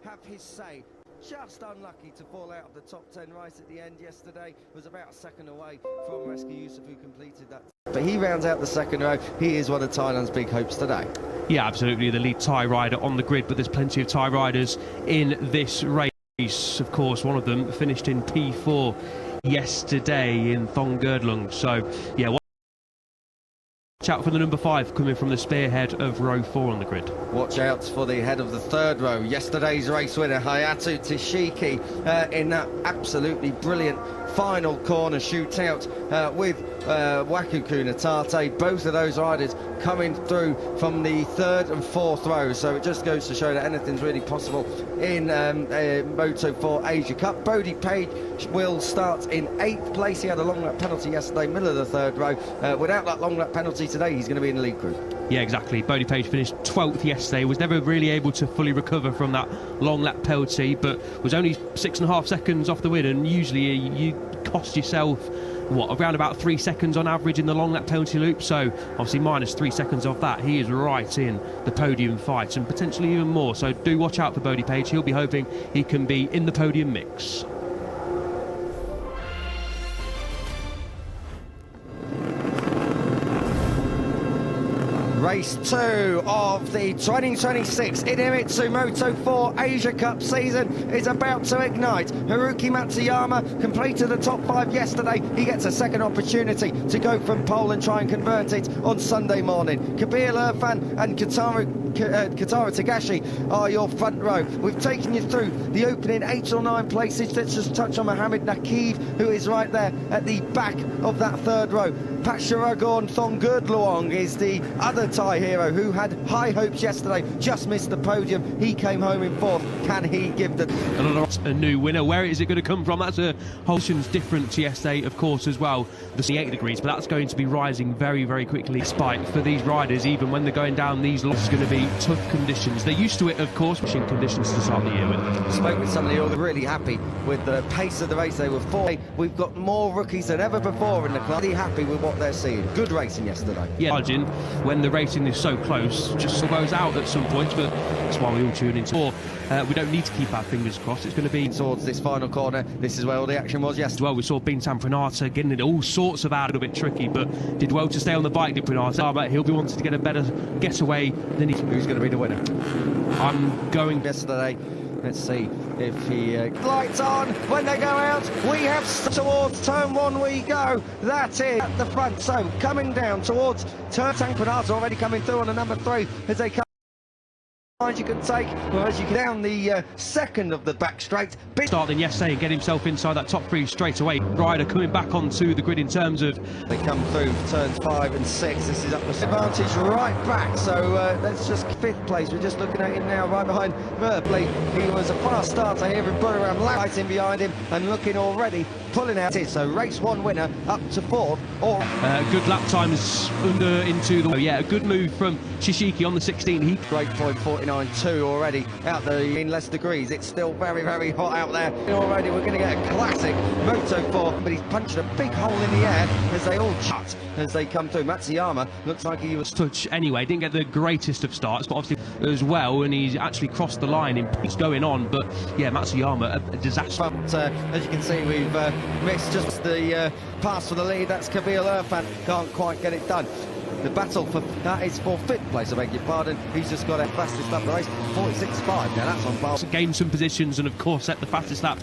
have his say. Just unlucky to fall out of the top 10 right at the end yesterday. Was about a second away from Rescue Yusuf, who completed that. But he rounds out the second row. He is one of Thailand's big hopes today. Yeah, absolutely. The lead Thai rider on the grid, but there's plenty of Thai riders in this race. Of course, one of them finished in P4 yesterday in Thonggerdlung. So, yeah, watch out for the number 5 coming from the spearhead of row 4 on the grid. Watch out for the head of the third row. Yesterday's race winner, Hayatu Tashiki, in that absolutely brilliant final corner shootout with Wakuku Natate. Both of those riders coming through from the third and fourth rows. So it just goes to show that anything's really possible in Moto4 Asia Cup. Bodie Page will start in 8th place. He had a long lap penalty yesterday, middle of the third row. Without that long lap penalty today, he's going to be in the lead group. Yeah, exactly. Bodie Page finished 12th yesterday, was never really able to fully recover from that long lap penalty, but was only 6.5 seconds off the win, and usually you cost yourself, what, around about 3 seconds on average in the long lap penalty loop, so obviously minus 3 seconds of that, he is right in the podium fight, and potentially even more, so do watch out for Bodie Page. He'll be hoping he can be in the podium mix. Race 2 of the 2026 Idemitsu Moto4 Asia Cup season is about to ignite. Haruki Matsuyama completed the top 5 yesterday. He gets a second opportunity to go from pole and try and convert it on Sunday morning. Kabir Irfan and Katara Tagashi are your front row. We've taken you through the opening 8 or 9 places. Let's just touch on Mohamed Nakib, who is right there at the back of that third row. Pacharagon Thonggerdlung is the other Thai hero who had high hopes yesterday, just missed the podium. He came home in 4th. Can he give a new winner? Where is it going to come from? That's a whole different to yesterday, of course, as well. The 8 degrees, but that's going to be rising very, very quickly. Despite for these riders, even when they're going down these lots, it's going to be tough conditions. They're used to it, of course, pushing conditions to start the year with. Spoke with somebody who were really happy with the pace of the race. They were 4. We've got more rookies than ever before in the club. Really happy with what they're seeing. Good racing yesterday. Yeah, when the racing is so close, just goes out at some points, but that's why we all tune into. We don't need to keep our fingers crossed. It's going to be towards this final corner. This is where all the action was yesterday. Well, we saw Bintang Pranata getting it all sorts of out, a little bit tricky, but did well to stay on the bike, did Pranata. But he'll be wanting to get a better getaway than he. Who's going to be the winner? I'm going yesterday. Let's see if he lights on when they go out. We have towards turn 1 we go. That's it at the front. So coming down towards turn Pranata already coming through on the number 3 as they come. You can take, well, as you get down the second of the back straight. Starting yesterday and get himself inside that top 3 straight away. Rider coming back onto the grid in terms of. They come through turns 5 and 6. This is up the advantage right back. So that's just 5th place. We're just looking at him now, right behind Verpley. He was a fast starter here in Buriram, right in behind him and looking already pulling out it. So race 1 winner up to 4th. Or good lap times under into the. Yeah, a good move from Shishiki on the 16. He great point 49.2 already out there in less degrees. It's still very, very hot out there. Already we're going to get a classic Moto4, but he's punched a big hole in the air as they all shut as they come through. Matsuyama looks like he was touch anyway. Didn't get the greatest of starts, but obviously as well, and he's actually crossed the line in peace going on. But yeah, Matsuyama a disaster. But as you can see, we've missed just the pass for the lead. That's Kabir Irfan. Can't quite get it done. The battle for that is for 5th place, I beg your pardon. He's just got a fastest lap of the race, 46.5. Now that's on par. Gained some positions and of course set the fastest lap.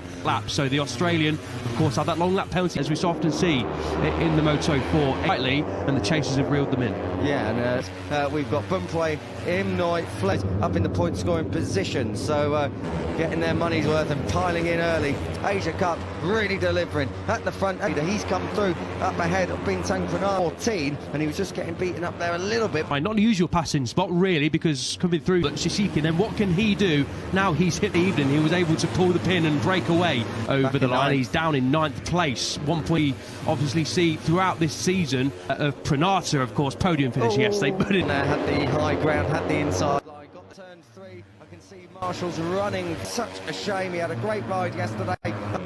So the Australian, of course, had that long lap penalty, as we so often see in the Moto4 rightly, and the chasers have reeled them in. Yeah, and we've got Bumplay, Imnoy, Fled up in the point scoring position. So getting their money's worth and piling in early. Asia Cup really delivering at the front. He's come through up ahead of Bintang Pranata 14, and he was just getting beaten up there a little bit. Not an usual passing spot really, because coming through Shishiki, then what can he do? Now he's hit the evening. He was able to pull the pin and break away over the line. He's down in 9th place. 1 point we obviously see throughout this season of Pranata, of course, podium finish yesterday. But had the high ground, had the inside line, got turn 3. I can see Marshall's running. Such a shame. He had a great ride yesterday.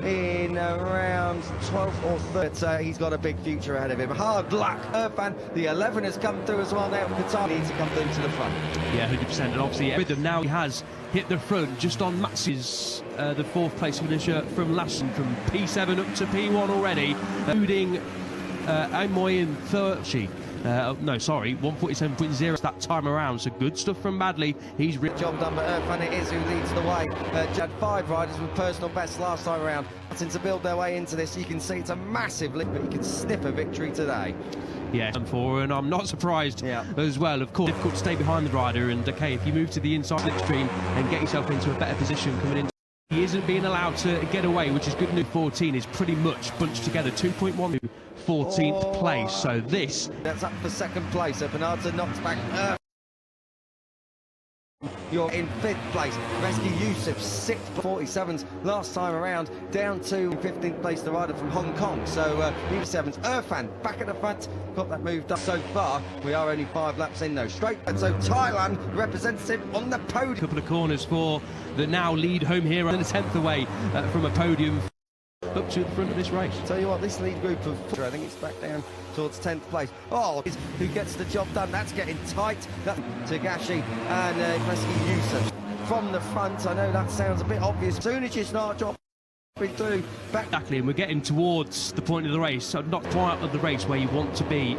in around 12th or 3rd. He's got a big future ahead of him. Hard luck, Irfan. The 11 has come through as well now. Qatar needs to come through to the front. Yeah, 100%. And obviously with them now, he has hit the front just on Max's the 4th place finisher from last year, from P7 up to P1 already, including Amoy in 30. No, sorry, 147.0 that time around. So good stuff from Madley. He's job done, but Irfan it is who leads the way. Had 5 riders with personal bests last time around. Starting to build their way into this. You can see it's a massive lead, but you can sniff a victory today. Yeah, and I'm not surprised as well. Of course, difficult to stay behind the rider, and okay, if you move to the inside slipstream and get yourself into a better position coming in, he isn't being allowed to get away, which is good news. 14 is pretty much bunched together, 2.1 to 14th place. So that's up for 2nd place. Bernardo knocks back. You're in 5th place. Rescue Yusuf 6th, 47s last time around, down to 15th place, the rider from Hong Kong. So P7's Irfan back at the front, got that moved up so far. We are only 5 laps in though. Straight, and so Thailand representative on the podium. A couple of corners for the now lead home hero, and a 10th away from a podium up to the front of this race. Tell you what, this lead group of 4, I think it's back down towards 10th place. Oh, who gets the job done? That's getting tight. That's Tagashi and Rescue Yusuf from the front. I know that sounds a bit obvious. As soon as you start dropping through, back. Exactly, and we're getting towards the point of the race, so not quite of the race where you want to be,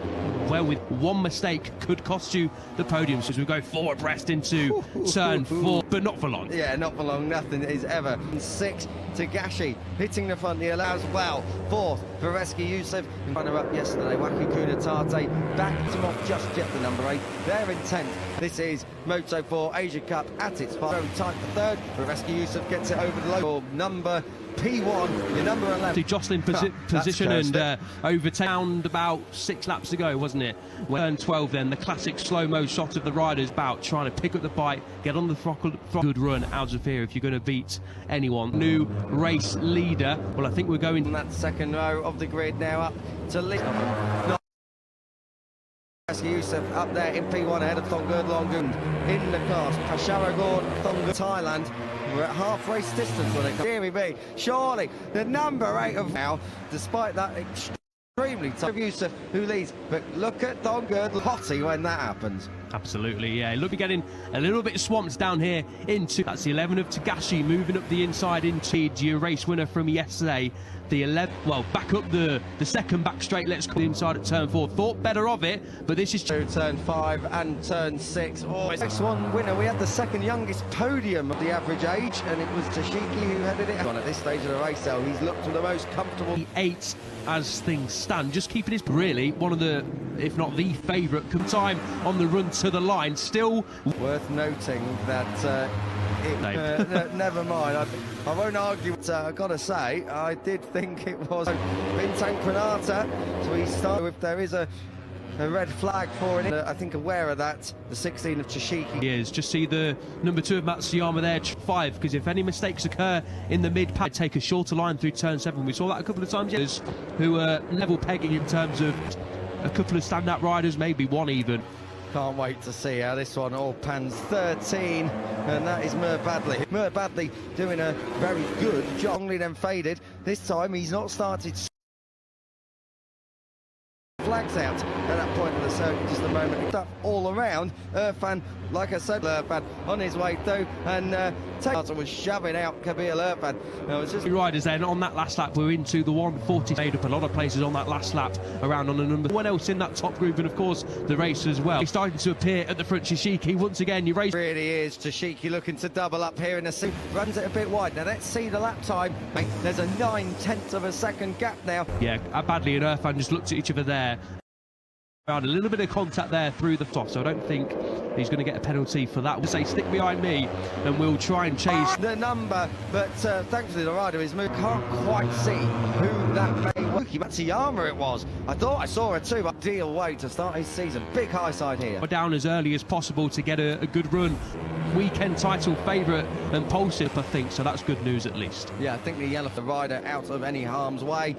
where with one mistake could cost you the podium. So as we go 4 abreast into turn 4, but not for long. Yeah, not for long. Nothing is ever. 6, Tagashi hitting the front. He allows well. 4th for Rescue Yusuf. Runner up yesterday, Waki Kuna Tate. Backed him off just yet, the number 8. They're in 10th. This is Moto4 Asia Cup at its very tight for 3rd. For Rescue Yusuf gets it over the low. Number P1, your number 11. Jostling position and overtaken about 6 laps to go, wasn't it? Turn 12 then, the classic slow-mo shot of the riders about trying to pick up the bike, get on the throttle. Good run out of here if you're going to beat anyone. New race leader. Well, I think we're going on that 2nd row of the grid now up to lead. Rescue Yusuf up there in P1 ahead of Thongerd Longun in the class. Pasharagord, Thongerd, Thailand. We're at half race distance when it comes. Deary me, surely the number 8 of now, despite that extremely tough Yusuf who leads. But look at Thongerd Potty when that happens. Absolutely, yeah. Look, we're getting a little bit swamped down here into. That's the 11 of Tagashi moving up the inside into your race winner from yesterday. The 11, well, back up the 2nd back straight. Let's call inside at turn 4. Thought better of it, but this is turn 5 and turn 6. Oh, next one winner. We had the 2nd youngest podium of the average age, and it was Tashiki who headed it on at this stage of the race. So he's looked for the most comfortable. 8 as things stand, just keeping his really one of the, if not the favourite, time on the run to the line. Still worth noting that. Never mind. I won't argue. I've got to say, I did think it was Bintang Pranata. So he started if there is a red flag for it. I think aware of that. The 16 of Chishiki. He is. Just see the number 2 of Matsuyama there, 5, because if any mistakes occur in the mid-pack, take a shorter line through turn 7. We saw that a couple of times. Who are level pegging in terms of a couple of standout riders, maybe one even. Can't wait to see how this one all pans. 13, and that is Mer Badley. Mer Badley doing a very good job. Only then faded. This time he's not started. Flags out at that point of the circuit, just a moment. Stuff all around. Irfan, like I said, Irfan on his way through, and Taylor was shoving out Kabir Irfan. No, it's just riders then on that last lap. We're into the 140. Made up a lot of places on that last lap around on the number. One else in that top group, and of course the race as well. He's starting to appear at the front. Shishiki once again. You race. Really is Tashiki looking to double up here in the seat. Runs it a bit wide. Now let's see the lap time. There's a 9/10 of a second gap now. Yeah, Badley and Irfan just looked at each other there. A little bit of contact there through the top, so I don't think he's going to get a penalty for that. We'll say stick behind me and we'll try and chase the number, but thankfully the rider is moved. Can't quite see who that may be. Matsuyama it was. I thought I saw her too, but deal way to start his season. Big high side here. Down as early as possible to get a good run. weekend title favourite and Pulsip, I think, so that's good news at least. Yeah, I think the yellow the rider out of any harm's way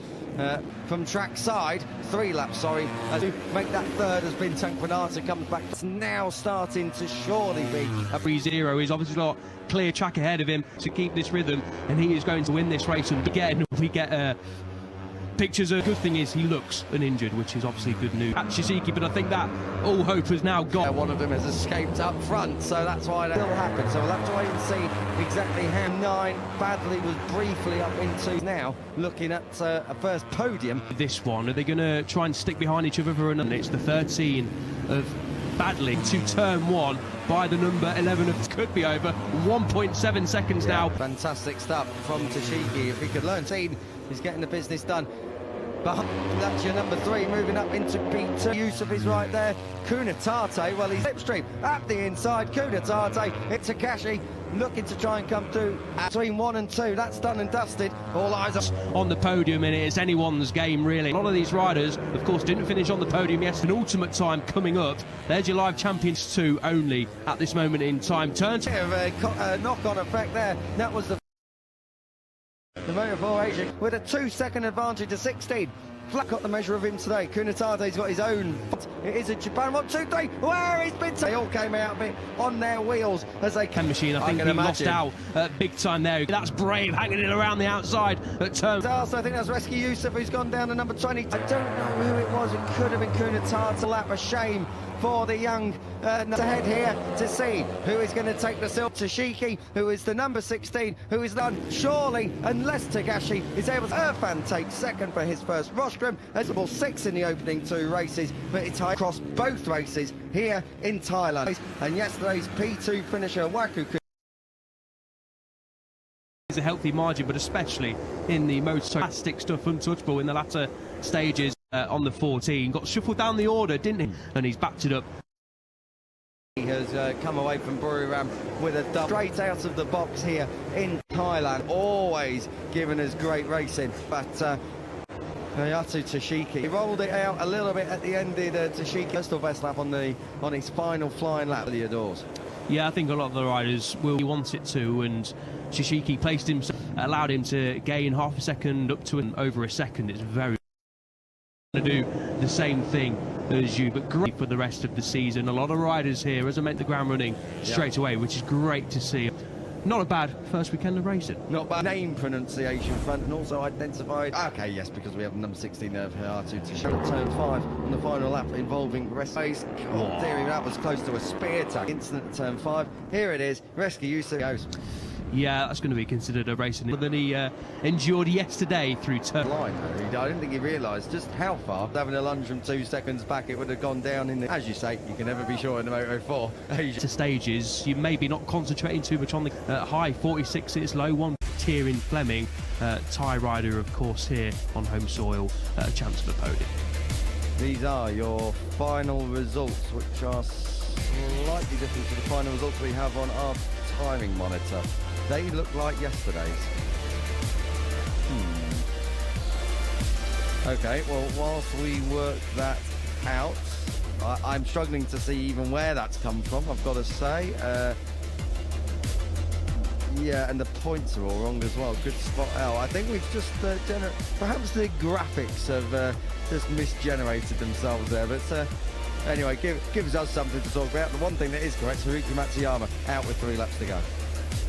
from track side. 3 laps, sorry, as we make that third has been Chang comes back. It's now starting to surely be a 3-0. He's obviously got clear track ahead of him to keep this rhythm, and he is going to win this race. And again, we get pictures. A good thing is he looks uninjured, which is obviously good news at Shishiki, but I think that all hope has now gone. One of them has escaped up front, so that's why that will happen. So we'll have to wait and see exactly how 9 Badley was briefly up into. Now looking at a first podium. This one, are they going to try and stick behind each other for another? It's the 13 of Badley to turn 1 by the number 11 of could be over 1.7 seconds now. Fantastic stuff from Tashiki. If he could learn, he's getting the business done. But that's your number 3 moving up into P2. Yusuf is right there. Kunatate, well, he's slipstream at the inside. Kunatate, it's Takashi looking to try and come through between 1 and 2. That's done and dusted. All eyes on the podium, and it's anyone's game, really. A lot of these riders, of course, didn't finish on the podium yesterday. An ultimate time coming up. There's your live champions 2 only at this moment in time. Turn to a knock-on effect there. That was the Moto4 Asia with a 2-second advantage to 16. Flat got the measure of him today. Kunatate's got his own. It is a Japan 1, 2, 3. Where he's been. They all came out of it on their wheels as they came. Machine, I think he lost out big time there. That's Brave hanging it around the outside at turn. Also, I think that's Rescue Yusuf who's gone down to number 20. I don't know who it was. It could have been Kunatate. Lap, a shame for the young ahead here to see who is going to take the silver. Tashiki, who is the number 16, who is done surely, unless Tagashi is able to. Irfan takes second for his first rostrum, as well 6 in the opening 2 races, but it's high across both races here in Thailand. And yesterday's P2 finisher, Waku, is a healthy margin, but especially in the most plastic stuff, untouchable in the latter stages. On the 14, got shuffled down the order, didn't he? And he's backed it up. He has come away from Buriram with a double straight out of the box here in Thailand. Always giving us great racing, but Hayatu Tashiki, he rolled it out a little bit at the end. Did Tashiki first or best lap on his final flying lap of the doors? Yeah, I think a lot of the riders will want it to, and Shishiki placed himself, allowed him to gain half a second up to and over a second. It's very to do the same thing as you, but great for the rest of the season. A lot of riders here as I meant the ground running straight away, which is great to see. Not a bad first weekend of racing. Not bad name pronunciation front, and also identified. Okay, yes, because we have number 16 there of Hayatu to show turn 5 on the final lap involving Rescue. God, dearie, that was close to a spear tag incident at turn 5. Here it is. Rescue Yusuf goes. Yeah, that's going to be considered a racing than he endured yesterday through turn. I didn't think he realised just how far. Having a lunge from 2 seconds back, it would have gone down in the. As you say, you can never be sure in the Moto4 Asia. To stages, you maybe not concentrating too much on the high 46s, low 1 tier in Fleming. Thai rider, of course, here on home soil, a chance for the podium. These are your final results, which are slightly different to the final results we have on our timing monitor. They look like yesterday's. Okay, well, whilst we work that out, I'm struggling to see even where that's come from, I've got to say. Yeah, and the points are all wrong as well. Good spot out. I think we've just perhaps the graphics have just misgenerated themselves there, but anyway, gives us something to talk about. The one thing that is correct, Haruki Matsuyama out with 3 laps to go.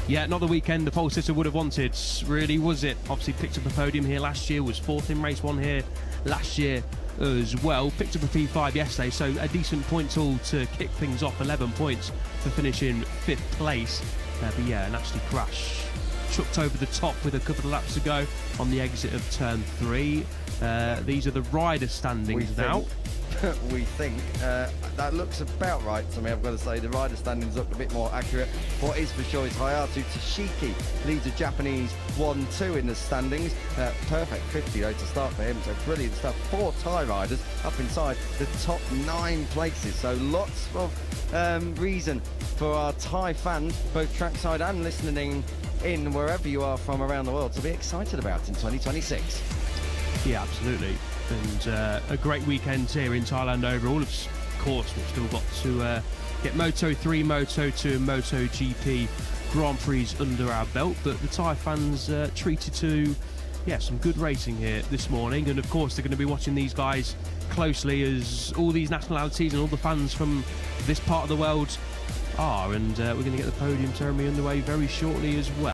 Yeah, not the weekend the pole sitter would have wanted, really, was it? Obviously picked up a podium here last year, was 4th in race 1 here last year as well. Picked up a P5 yesterday, so a decent point tool to kick things off. 11 points for finishing 5th place. But yeah, an absolute crash. Chucked over the top with a couple of laps to go on the exit of turn 3. These are the rider standings now. We think that looks about right to me. I've got to say the rider standings look a bit more accurate. What is for sure is Hayatu Tashiki leads a Japanese 1-2 in the standings. Perfect 50 though to start for him, so brilliant stuff. 4 Thai riders up inside the top 9 places, so lots of reason for our Thai fans, both trackside and listening in wherever you are from around the world, to be excited about in 2026. Yeah, absolutely. And a great weekend here in Thailand overall. Of course, we've still got to get Moto3, Moto2 and MotoGP Grand Prix under our belt, but the Thai fans treated to some good racing here this morning, and of course they're going to be watching these guys closely, as all these nationalities and all the fans from this part of the world are, and we're going to get the podium ceremony underway very shortly as well.